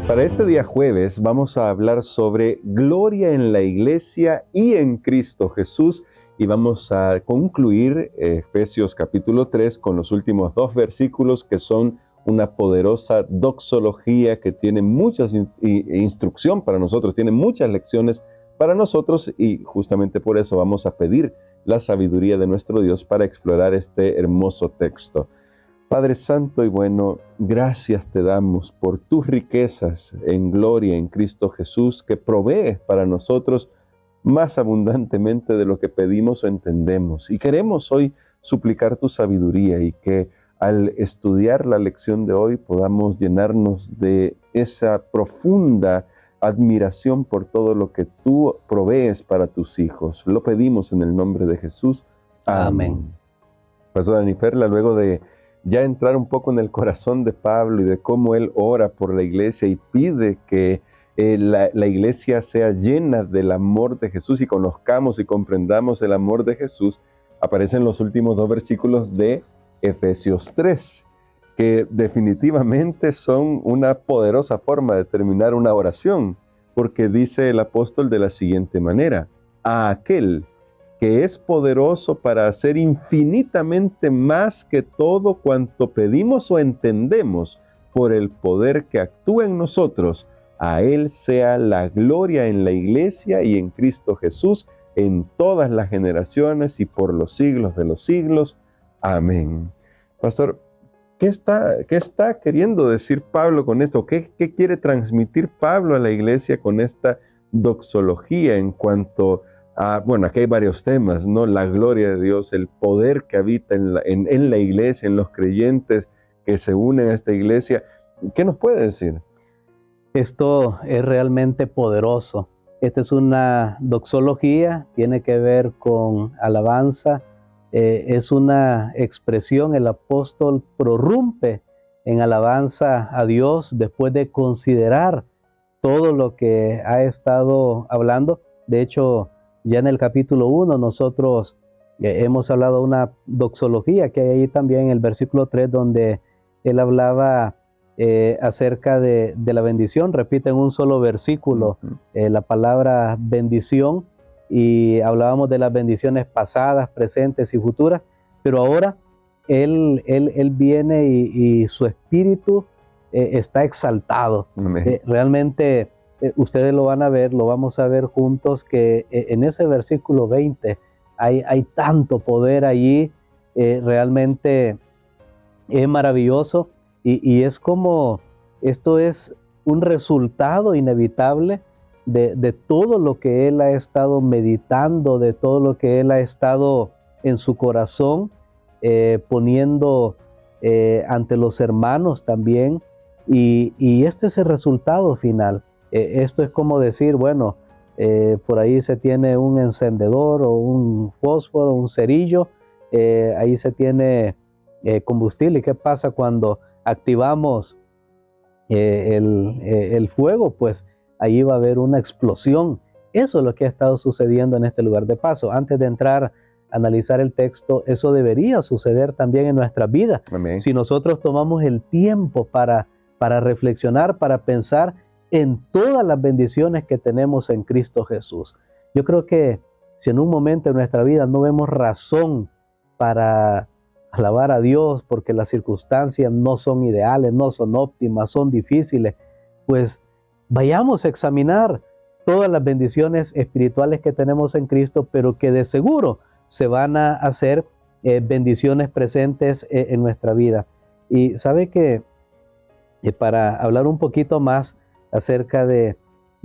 Para este día jueves vamos a hablar sobre gloria en la iglesia y en Cristo Jesús, y vamos a concluir Efesios capítulo 3 con los últimos 2 versículos que son una poderosa doxología que tiene mucha instrucción para nosotros, tiene muchas lecciones para nosotros, y justamente por eso vamos a pedir la sabiduría de nuestro Dios para explorar este hermoso texto. Padre Santo y bueno, gracias te damos por tus riquezas en gloria en Cristo Jesús, que provees para nosotros más abundantemente de lo que pedimos o entendemos. Y queremos hoy suplicar tu sabiduría, y que al estudiar la lección de hoy podamos llenarnos de esa profunda admiración por todo lo que tú provees para tus hijos. Lo pedimos en el nombre de Jesús. Amén. Pastor Dani Perla, luego de ya entrar un poco en el corazón de Pablo y de cómo él ora por la iglesia y pide que la iglesia sea llena del amor de Jesús y conozcamos y comprendamos el amor de Jesús, aparecen los últimos 2 versículos de Efesios 3, que definitivamente son una poderosa forma de terminar una oración, porque dice el apóstol de la siguiente manera: a aquel que es poderoso para hacer infinitamente más que todo cuanto pedimos o entendemos, por el poder que actúa en nosotros, a Él sea la gloria en la iglesia y en Cristo Jesús, en todas las generaciones y por los siglos de los siglos. Amén. Pastor, ¿qué está queriendo decir Pablo con esto? ¿Qué quiere transmitir Pablo a la iglesia con esta doxología en cuanto bueno, aquí hay varios temas, ¿no? La gloria de Dios, el poder que habita en la iglesia, en los creyentes que se unen a esta iglesia. ¿Qué nos puede decir? Esto es realmente poderoso. Esta es una doxología, tiene que ver con alabanza, es una expresión. El apóstol prorrumpe en alabanza a Dios después de considerar todo lo que ha estado hablando. De hecho, ya en el capítulo 1 nosotros hemos hablado de una doxología que hay ahí también en el versículo 3, donde él hablaba acerca de la bendición. Repite en un solo versículo la palabra bendición, y hablábamos de las bendiciones pasadas, presentes y futuras, pero ahora él viene y su espíritu está exaltado. Realmente ustedes lo van a ver, lo vamos a ver juntos, que en ese versículo 20 hay tanto poder allí. Realmente es maravilloso, y es como esto es un resultado inevitable de todo lo que él ha estado meditando, de todo lo que él ha estado en su corazón poniendo ante los hermanos también, y este es el resultado final. Esto es como decir, bueno, por ahí se tiene un encendedor o un fósforo, un cerillo, ahí se tiene combustible. ¿Y qué pasa cuando activamos el fuego? Pues ahí va a haber una explosión. Eso es lo que ha estado sucediendo en este lugar de paso. Antes de entrar a analizar el texto, eso debería suceder también en nuestra vida. Amén. Si nosotros tomamos el tiempo para reflexionar, para pensar en todas las bendiciones que tenemos en Cristo Jesús. Yo creo que si en un momento de nuestra vida no vemos razón para alabar a Dios porque las circunstancias no son ideales, no son óptimas, son difíciles, pues vayamos a examinar todas las bendiciones espirituales que tenemos en Cristo, pero que de seguro se van a hacer bendiciones presentes en nuestra vida. Y sabe que para hablar un poquito más acerca de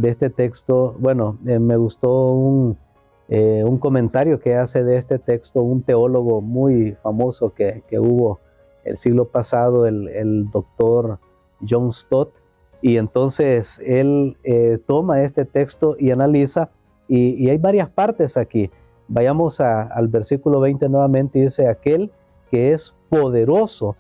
este texto, bueno, me gustó un comentario que hace de este texto un teólogo muy famoso que hubo el siglo pasado, el doctor John Stott, y entonces él toma este texto y analiza, y hay varias partes aquí. Vayamos al versículo 20 nuevamente, y dice: aquel que es poderoso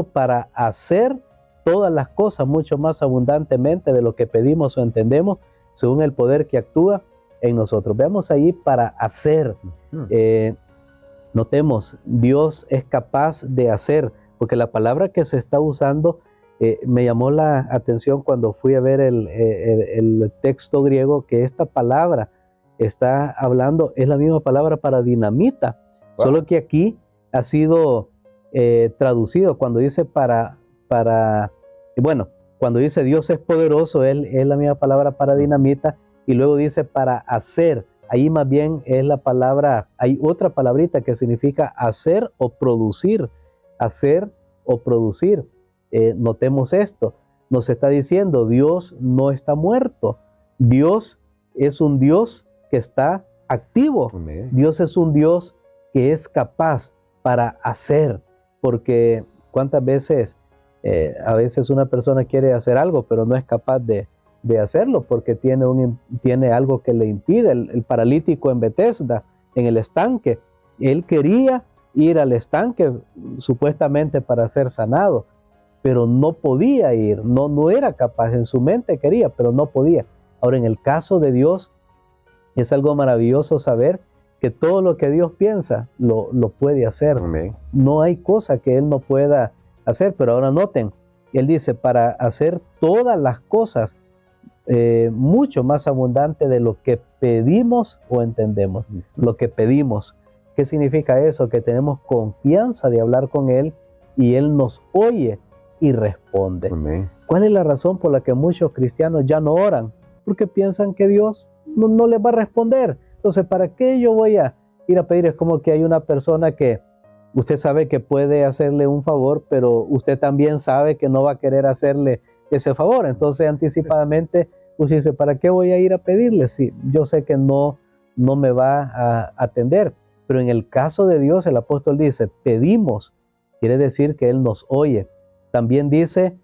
para hacer todas las cosas mucho más abundantemente de lo que pedimos o entendemos, según el poder que actúa en nosotros. Veamos ahí para hacer. Notemos, Dios es capaz de hacer, porque la palabra que se está usando Me llamó la atención cuando fui a ver el texto griego que esta palabra está hablando, es la misma palabra para dinamita, Wow. solo que aquí ha sido traducido cuando dice bueno, cuando dice Dios es poderoso, es la misma palabra para dinamita, y luego dice para hacer. Ahí más bien es la palabra, hay otra palabrita que significa hacer o producir. Hacer o producir. Notemos esto. Nos está diciendo, Dios no está muerto. Dios es un Dios que está activo. Amén. Dios es un Dios que es capaz para hacer. Porque cuántas veces, a veces una persona quiere hacer algo, pero no es capaz de hacerlo porque tiene algo que le impide. El paralítico en Betesda, en el estanque, él quería ir al estanque supuestamente para ser sanado, pero no podía ir, no era capaz, en su mente quería, pero no podía. Ahora, en el caso de Dios, es algo maravilloso saber que todo lo que Dios piensa lo puede hacer. Amén. No hay cosa que Él no pueda hacer, pero ahora noten, Él dice, para hacer todas las cosas mucho más abundante de lo que pedimos o entendemos. Lo que pedimos. ¿Qué significa eso? Que tenemos confianza de hablar con Él y Él nos oye y responde. Amén. ¿Cuál es la razón por la que muchos cristianos ya no oran? Porque piensan que Dios no les va a responder. Entonces, ¿para qué yo voy a ir a pedir? Es como que hay una persona que usted sabe que puede hacerle un favor, pero usted también sabe que no va a querer hacerle ese favor. Entonces, anticipadamente, usted dice, ¿para qué voy a ir a pedirle? Si yo sé que no me va a atender. Pero en el caso de Dios, el apóstol dice, pedimos, quiere decir que Él nos oye. También dice,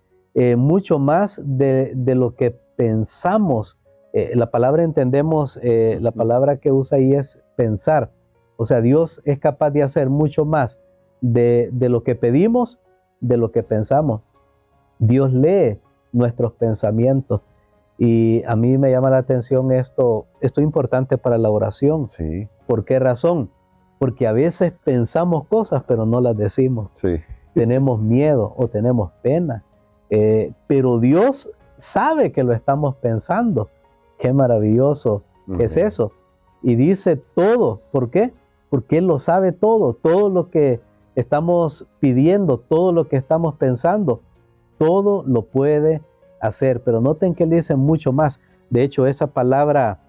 mucho más de lo que pensamos. La palabra entendemos, la palabra que usa ahí es pensar. O sea, Dios es capaz de hacer mucho más de lo que pedimos, de lo que pensamos. Dios lee nuestros pensamientos. Y a mí me llama la atención esto importante para la oración. Sí. ¿Por qué razón? Porque a veces pensamos cosas, pero no las decimos. Sí. Tenemos miedo o tenemos pena. Pero Dios sabe que lo estamos pensando. Qué maravilloso es eso. Y dice todo. ¿Por qué? Porque Él lo sabe todo. Todo lo que estamos pidiendo, todo lo que estamos pensando, todo lo puede hacer. Pero noten que Él dice mucho más. De hecho, esa palabra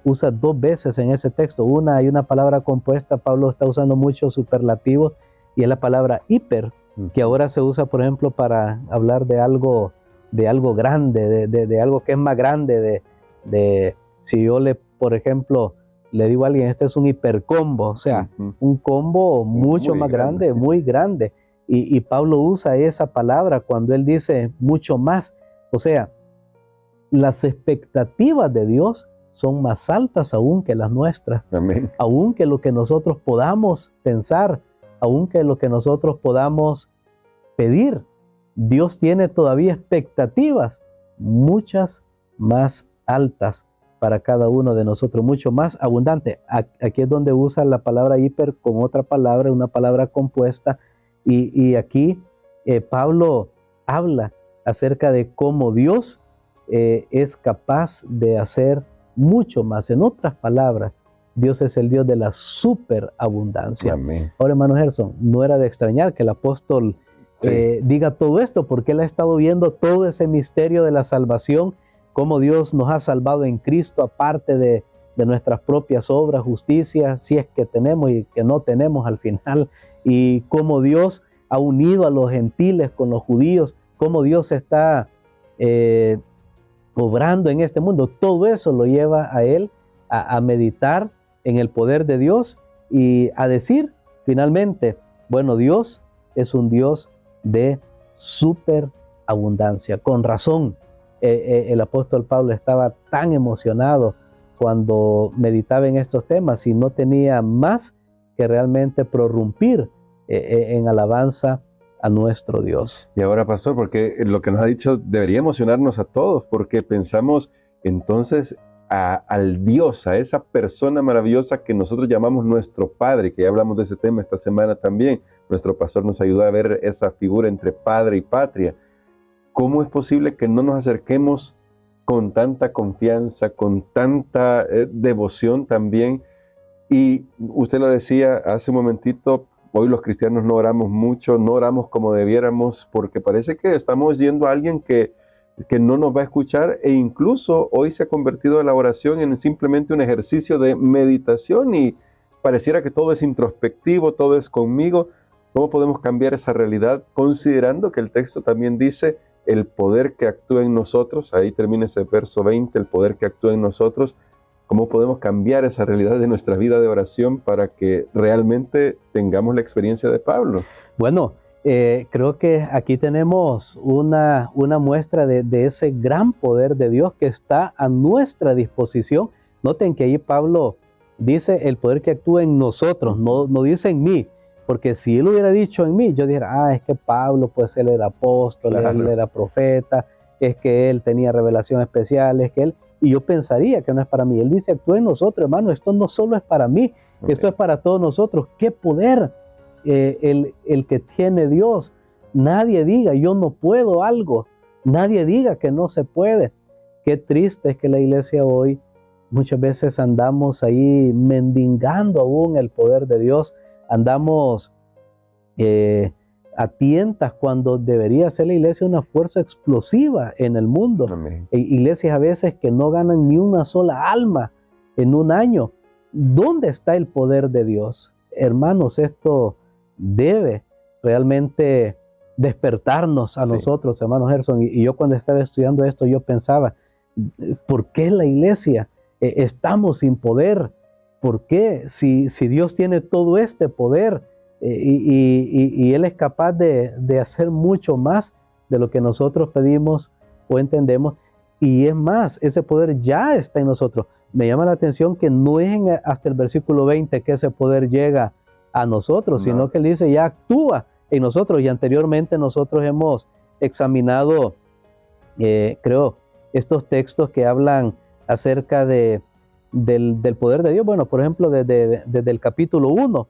usa dos veces en ese texto. Hay una palabra compuesta. Pablo está usando muchos superlativos y es la palabra hiper, que ahora se usa, por ejemplo, para hablar de algo grande, de algo que es más grande, si yo por ejemplo, le digo a alguien, este es un hipercombo, o sea, un combo mucho más grande, muy grande. Y Pablo usa esa palabra cuando él dice mucho más. O sea, las expectativas de Dios son más altas aún que las nuestras. Amén. Aún que lo que nosotros podamos pensar, aún que lo que nosotros podamos pedir. Dios tiene todavía expectativas muchas más altas para cada uno de nosotros, mucho más abundante. Aquí es donde usa la palabra hiper con otra palabra, una palabra compuesta, y aquí Pablo habla acerca de cómo Dios es capaz de hacer mucho más. En otras palabras, Dios es el Dios de la superabundancia. Amén. Ahora, hermano Gerson, no era de extrañar que el apóstol diga todo esto, porque él ha estado viendo todo ese misterio de la salvación, cómo Dios nos ha salvado en Cristo, aparte de nuestras propias obras, justicia, si es que tenemos y que no tenemos al final, y cómo Dios ha unido a los gentiles con los judíos, cómo Dios está obrando en este mundo. Todo eso lo lleva a él a meditar en el poder de Dios y a decir finalmente, bueno, Dios es un Dios de superabundancia. Con razón, el apóstol Pablo estaba tan emocionado cuando meditaba en estos temas y no tenía más que realmente prorrumpir en alabanza a nuestro Dios. Y ahora, pastor, porque lo que nos ha dicho debería emocionarnos a todos, porque pensamos entonces al Dios, a esa persona maravillosa que nosotros llamamos nuestro Padre, que ya hablamos de ese tema esta semana también. Nuestro pastor nos ayudó a ver esa figura entre padre y patria. ¿cómo es posible que no nos acerquemos con tanta confianza, con tanta devoción también? Y usted lo decía hace un momentito, hoy los cristianos no oramos mucho, no oramos como debiéramos, porque parece que estamos yendo a alguien que no nos va a escuchar, e incluso hoy se ha convertido la oración en simplemente un ejercicio de meditación y pareciera que todo es introspectivo, todo es conmigo. ¿Cómo podemos cambiar esa realidad considerando que el texto también dice el poder que actúa en nosotros? Ahí termina ese verso 20, el poder que actúa en nosotros. ¿Cómo podemos cambiar esa realidad de nuestra vida de oración para que realmente tengamos la experiencia de Pablo? Bueno, creo que aquí tenemos una muestra de ese gran poder de Dios que está a nuestra disposición. Noten que ahí Pablo dice el poder que actúa en nosotros, no dice en mí, porque si él hubiera dicho en mí, yo dijera, es que Pablo, pues él era apóstol, Claro. él era profeta, es que él tenía revelación especial, es que él, y yo pensaría que no es para mí. Él dice, actúa en nosotros, hermano, esto no solo es para mí, esto es para todos nosotros. ¡Qué poder! El que tiene Dios. Nadie diga yo no puedo algo, nadie diga que no se puede. Qué triste es que la iglesia hoy muchas veces andamos ahí mendigando aún el poder de Dios, andamos a tientas cuando debería ser la iglesia una fuerza explosiva en el mundo. Amén. Iglesias a veces que no ganan ni una sola alma en un año. ¿Dónde está el poder de Dios? Hermanos, esto debe realmente despertarnos a nosotros, hermano Gerson. Y yo cuando estaba estudiando esto, yo pensaba, ¿por qué la iglesia estamos sin poder? ¿Por qué? Si Dios tiene todo este poder y Él es capaz de hacer mucho más de lo que nosotros pedimos o entendemos. Y es más, ese poder ya está en nosotros. Me llama la atención que no es hasta el versículo 20 que ese poder llega a nosotros, sino que Él dice ya actúa en nosotros. Y anteriormente nosotros hemos examinado, creo, estos textos que hablan acerca del poder de Dios. Bueno, por ejemplo, desde el capítulo 1,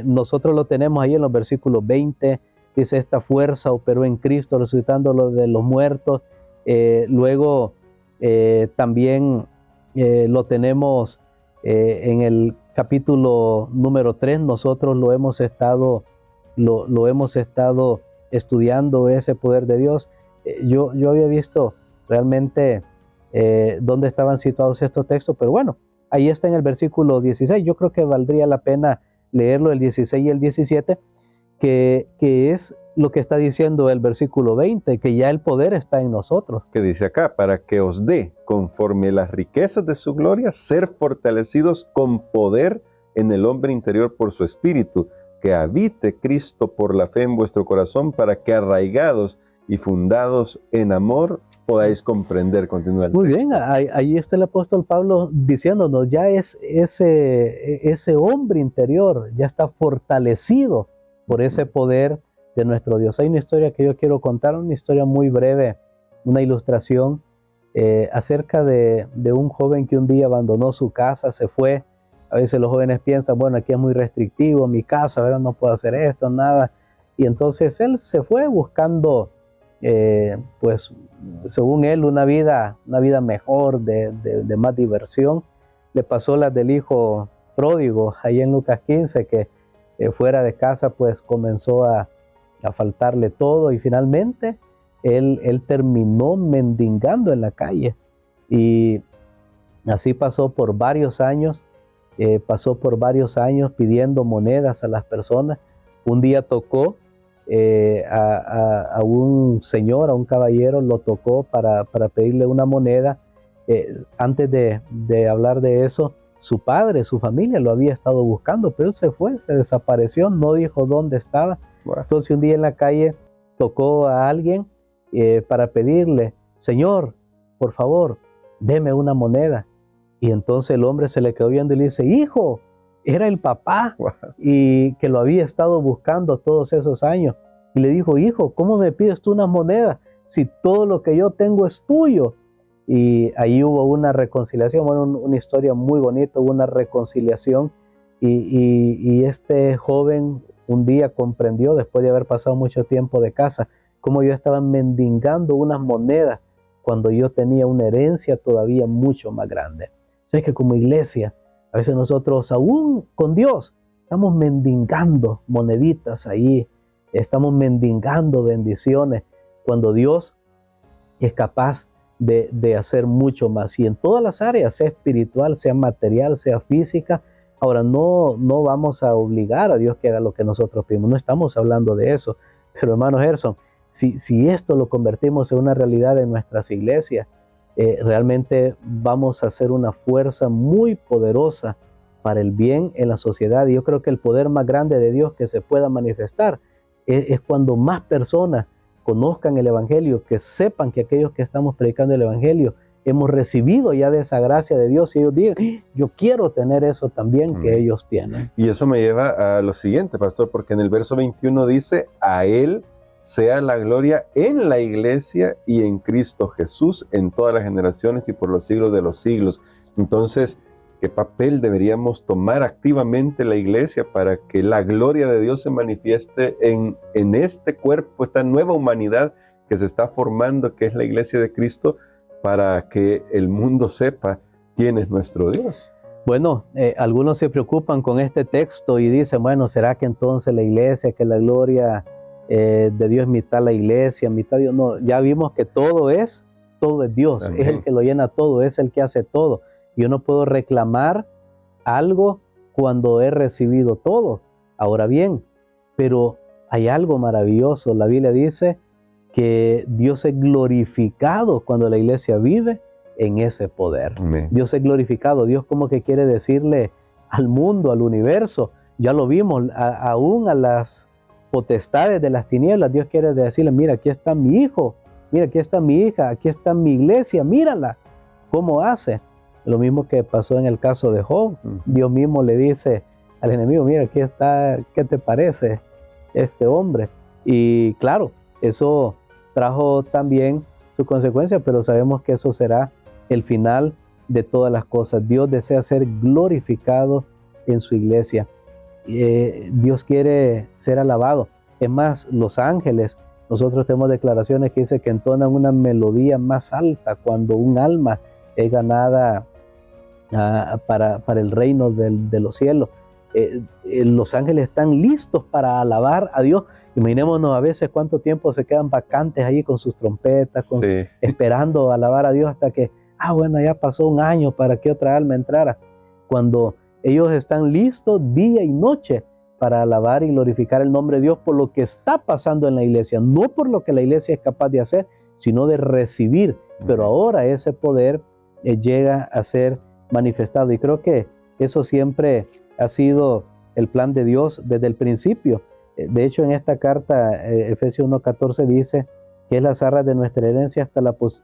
nosotros lo tenemos ahí en los versículos 20, dice esta fuerza operó en Cristo resucitándolo de los muertos. Luego también lo tenemos en el capítulo número 3, nosotros lo hemos estado estudiando, ese poder de Dios. Yo había visto realmente dónde estaban situados estos textos, pero bueno, ahí está en el versículo 16. Yo creo que valdría la pena leerlo, el 16 y el 17, que es lo que está diciendo el versículo 20, que ya el poder está en nosotros. Que dice acá, para que os dé, conforme las riquezas de su gloria, ser fortalecidos con poder en el hombre interior por su espíritu, que habite Cristo por la fe en vuestro corazón, para que arraigados y fundados en amor podáis comprender. Continúa el Muy texto. bien, ahí está el apóstol Pablo diciéndonos, ya es ese hombre interior, ya está fortalecido por ese poder de nuestro Dios. Hay una historia que yo quiero contar, una historia muy breve, una ilustración acerca de un joven que un día abandonó su casa, se fue. A veces los jóvenes piensan, bueno, aquí es muy restrictivo, mi casa, ¿verdad? No puedo hacer esto, nada. Y entonces él se fue buscando, pues, según él, una vida mejor, de más diversión. Le pasó las del hijo pródigo, ahí en Lucas 15, que fuera de casa, pues, comenzó a faltarle todo y finalmente él terminó mendigando en la calle. Y así pasó por varios años. Pidiendo monedas a las personas. Un día tocó a un señor, a un caballero, lo tocó para pedirle una moneda. Antes de hablar de eso, su padre, su familia lo había estado buscando, pero él se fue, se desapareció, no dijo dónde estaba. Wow. Entonces un día en la calle tocó a alguien para pedirle, Señor, por favor, deme una moneda. Y entonces el hombre se le quedó viendo y le dice, hijo, era el papá, Wow. y que lo había estado buscando todos esos años. Y le dijo, hijo, ¿cómo me pides tú unas monedas si todo lo que yo tengo es tuyo? Y ahí hubo una reconciliación, bueno, una historia muy bonita, hubo una reconciliación. Y este joven un día comprendió, después de haber pasado mucho tiempo de casa, cómo yo estaba mendigando unas monedas cuando yo tenía una herencia todavía mucho más grande. Sabes que como iglesia, a veces nosotros aún con Dios estamos mendigando moneditas ahí, estamos mendigando bendiciones, cuando Dios es capaz de hacer mucho más. Y en todas las áreas, sea espiritual, sea material, sea física. Ahora, no vamos a obligar a Dios que haga lo que nosotros pedimos. No estamos hablando de eso. Pero hermano Gerson, si esto lo convertimos en una realidad en nuestras iglesias, realmente vamos a ser una fuerza muy poderosa para el bien en la sociedad. Y yo creo que el poder más grande de Dios que se pueda manifestar es cuando más personas conozcan el Evangelio, que sepan que aquellos que estamos predicando el Evangelio hemos recibido ya de esa gracia de Dios, y ellos digan, yo quiero tener eso también que ellos tienen. Y eso me lleva a lo siguiente, pastor, porque en el verso 21 dice, a Él sea la gloria en la iglesia y en Cristo Jesús en todas las generaciones y por los siglos de los siglos. Entonces, ¿qué papel deberíamos tomar activamente la iglesia para que la gloria de Dios se manifieste en este cuerpo, esta nueva humanidad que se está formando, que es la iglesia de Cristo, para que el mundo sepa quién es nuestro Dios? Bueno, algunos se preocupan con este texto y dicen, bueno, ¿será que entonces la iglesia, que la gloria de Dios es mitad la iglesia, mitad Dios? No, ya vimos que todo es Dios. Amén. Es el que lo llena todo, es el que hace todo. Yo no puedo reclamar algo cuando he recibido todo. Ahora bien, pero hay algo maravilloso. La Biblia dice que Dios es glorificado cuando la iglesia vive en ese poder. Amén. Dios es glorificado. Dios como que quiere decirle al mundo, al universo, ya lo vimos, aún a las potestades de las tinieblas, Dios quiere decirle, mira, aquí está mi hijo, mira, aquí está mi hija, aquí está mi iglesia, mírala, cómo hace. Lo mismo que pasó en el caso de Job. Dios mismo le dice al enemigo, mira, aquí está, ¿qué te parece este hombre? Y claro, eso trajo también su consecuencia, pero sabemos que eso será el final de todas las cosas. Dios desea ser glorificado en su iglesia. Dios quiere ser alabado. Es más, los ángeles, nosotros tenemos declaraciones que dicen que entonan una melodía más alta cuando un alma es ganada para el reino de los cielos. Los ángeles están listos para alabar a Dios. Imaginémonos a veces cuánto tiempo se quedan vacantes ahí con sus trompetas, esperando alabar a Dios hasta que, bueno, ya pasó un año para que otra alma entrara. Cuando ellos están listos día y noche para alabar y glorificar el nombre de Dios por lo que está pasando en la iglesia, no por lo que la iglesia es capaz de hacer, sino de recibir. Pero ahora ese poder llega a ser manifestado, y creo que eso siempre ha sido el plan de Dios desde el principio. De hecho, en esta carta, Efesios 1:14 dice que es las arras de nuestra herencia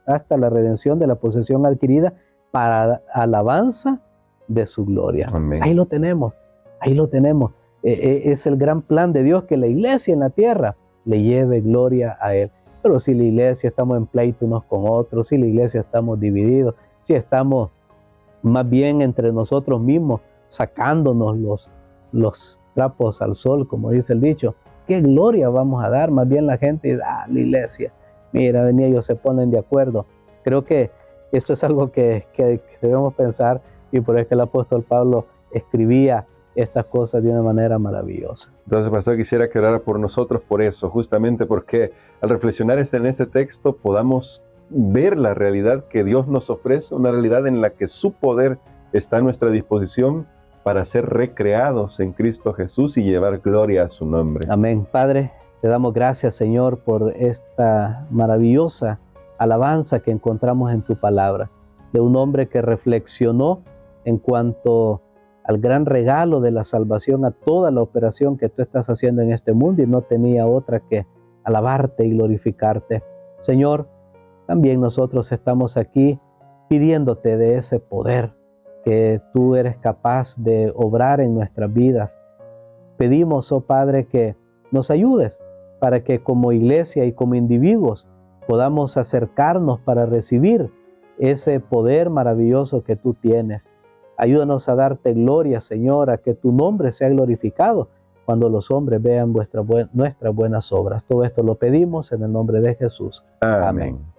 hasta la redención de la posesión adquirida para alabanza de su gloria. Amén. Ahí lo tenemos, ahí lo tenemos. Es el gran plan de Dios que la iglesia en la tierra le lleve gloria a Él. Pero si la iglesia estamos en pleito unos con otros, si la iglesia estamos divididos, si estamos más bien entre nosotros mismos sacándonos los trapos al sol, como dice el dicho, ¿qué gloria vamos a dar? Más bien la gente dice, la iglesia, mira, ellos se ponen de acuerdo. Creo que esto es algo que debemos pensar, y por eso que el apóstol Pablo escribía estas cosas de una manera maravillosa. Entonces, pastor, quisiera que orara por nosotros por eso, justamente porque al reflexionar en este texto podamos ver la realidad que Dios nos ofrece, una realidad en la que su poder está a nuestra disposición para ser recreados en Cristo Jesús y llevar gloria a su nombre. Amén. Padre, te damos gracias, Señor, por esta maravillosa alabanza que encontramos en tu palabra, de un hombre que reflexionó en cuanto al gran regalo de la salvación, a toda la operación que tú estás haciendo en este mundo, y no tenía otra que alabarte y glorificarte. Señor, también nosotros estamos aquí pidiéndote de ese poder que tú eres capaz de obrar en nuestras vidas. Pedimos, oh Padre, que nos ayudes para que como iglesia y como individuos podamos acercarnos para recibir ese poder maravilloso que tú tienes. Ayúdanos a darte gloria, Señor, a que tu nombre sea glorificado, cuando los hombres vean nuestras buenas obras. Todo esto lo pedimos en el nombre de Jesús. Amén.